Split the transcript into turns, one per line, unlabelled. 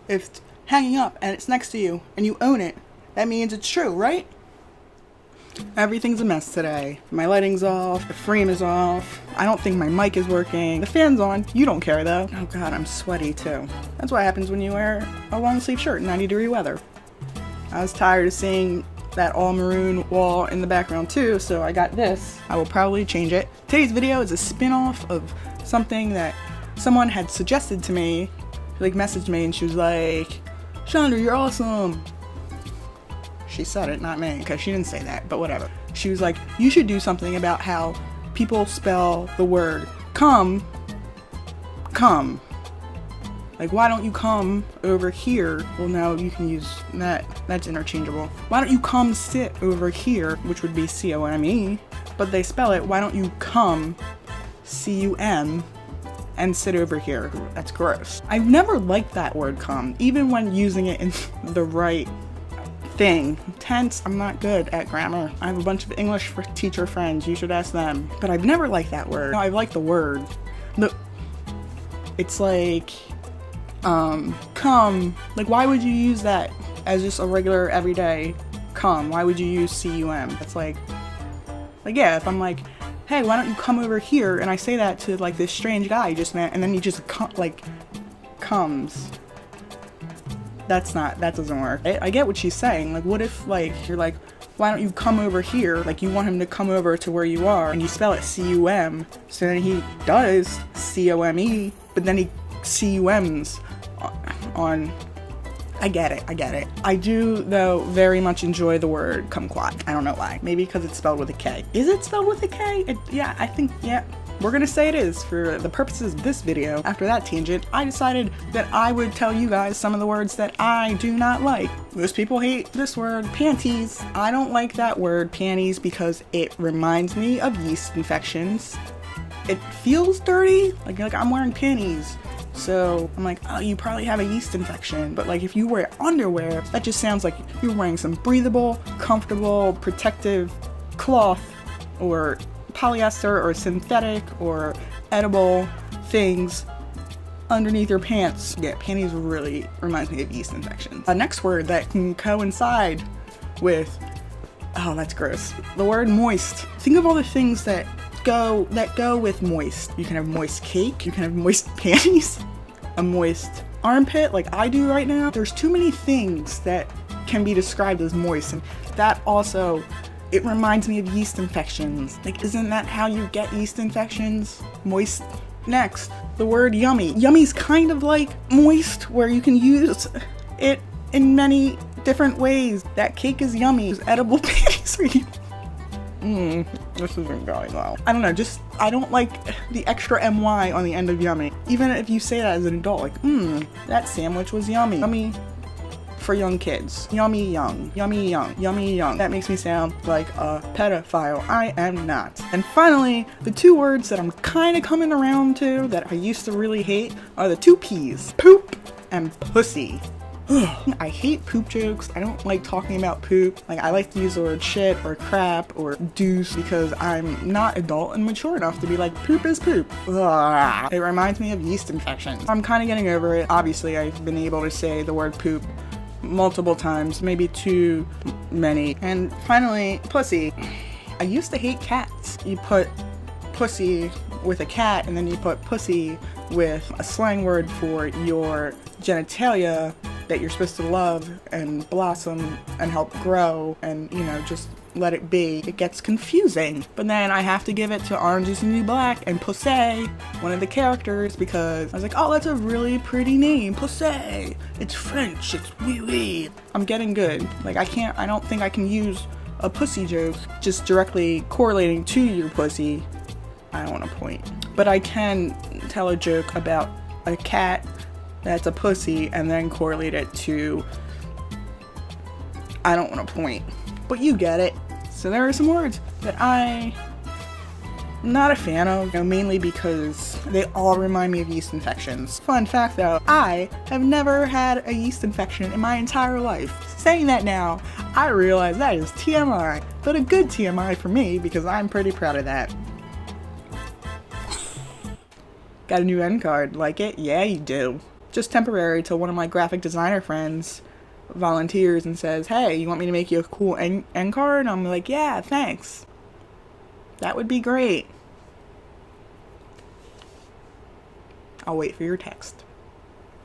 If it's hanging up and it's next to you and you own it, that means it's true, right? Everything's a mess today. My lighting's off, the frame is off, I don't think my mic is working, the fan's on, you don't care though. Oh god, I'm sweaty too. That's what happens when you wear a long sleeve shirt in 90-degree weather. I was tired of seeing that all maroon wall in the background too, so I got this. I will probably change it. Today's video is a spin-off of something that someone had suggested to me. She like messaged me and she was like, Chandra, you're awesome. She said it, not me, because she didn't say that, but whatever. She was like, you should do something about how people spell the word come. Like, why don't you come over here? Well, now you can use that. That's interchangeable. Why don't you come sit over here, which would be C-O-M-E, but they spell it, why don't you come, C-U-M, and sit over here? That's gross. I've never liked that word come, even when using it in the right thing. Tense, I'm not good at grammar. I have a bunch of English teacher friends, you should ask them. But I've never liked that word. No, I like the word. No, it's like, come. Like, why would you use that as just a regular everyday come? Why would you use C-U-M? It's like, yeah, if I'm like, hey, why don't you come over here? And I say that to like this strange guy you just met, and then he just comes. That doesn't work. I get what she's saying. Like, what if, like, you're like, why don't you come over here? Like, you want him to come over to where you are, and you spell it C-U-M. So then he does C-O-M-E, but then he C-U-Ms on. I get it. I do, though, very much enjoy the word kumquat. I don't know why. Maybe because it's spelled with a K. Is it spelled with a K? Yeah, I think, yeah. We're gonna say it is for the purposes of this video. After that tangent, I decided that I would tell you guys some of the words that I do not like. Most people hate this word, panties. I don't like that word, panties, because it reminds me of yeast infections. It feels dirty, like I'm wearing panties. So I'm like, oh, you probably have a yeast infection. But like if you wear underwear, that just sounds like you're wearing some breathable, comfortable, protective cloth or polyester or synthetic or edible things underneath your pants. Yeah, panties really reminds me of yeast infections. The next word that can coincide with, oh, that's gross. The word moist. Think of all the things that go with moist. You can have moist cake, you can have moist panties, a moist armpit like I do right now. There's too many things that can be described as moist, and that also, it reminds me of yeast infections. Like, isn't that how you get yeast infections? Moist. Next, the word yummy. Yummy's kind of like moist, where you can use it in many different ways. That cake is yummy. Edible panties are yummy. This isn't going well. I don't know, I don't like the extra MY on the end of yummy. Even if you say that as an adult, like, that sandwich was yummy. Yummy for young kids. Yummy young. Yummy young. Yummy young. That makes me sound like a pedophile. I am not. And finally, the two words that I'm kind of coming around to that I used to really hate are the two P's. Poop and pussy. I hate poop jokes. I don't like talking about poop. Like, I like to use the word shit or crap or deuce because I'm not adult and mature enough to be like, poop is poop. Ugh. It reminds me of yeast infections. I'm kind of getting over it. Obviously, I've been able to say the word poop multiple times, maybe too many. And finally, pussy. I used to hate cats. You put pussy with a cat, and then you put pussy with a slang word for your genitalia that you're supposed to love and blossom and help grow and, you know, just let it be. It gets confusing. But then I have to give it to Orange Is the New Black and Pussy, one of the characters, because I was like, oh, that's a really pretty name, Pussy. It's French, it's oui oui. I'm getting good. Like, I don't think I can use a pussy joke just directly correlating to your pussy. I don't want to point. But I can tell a joke about a cat that's a pussy and then correlate it to, I don't want to point, but you get it. So there are some words that I'm not a fan of, you know, mainly because they all remind me of yeast infections. Fun fact though, I have never had a yeast infection in my entire life. Saying that now, I realize that is TMI, but a good TMI for me because I'm pretty proud of that. Got a new end card. Like it? Yeah, you do. just temporary till one of my graphic designer friends volunteers and says, hey, you want me to make you a cool end card? I'm like, yeah, thanks. That would be great. I'll wait for your text.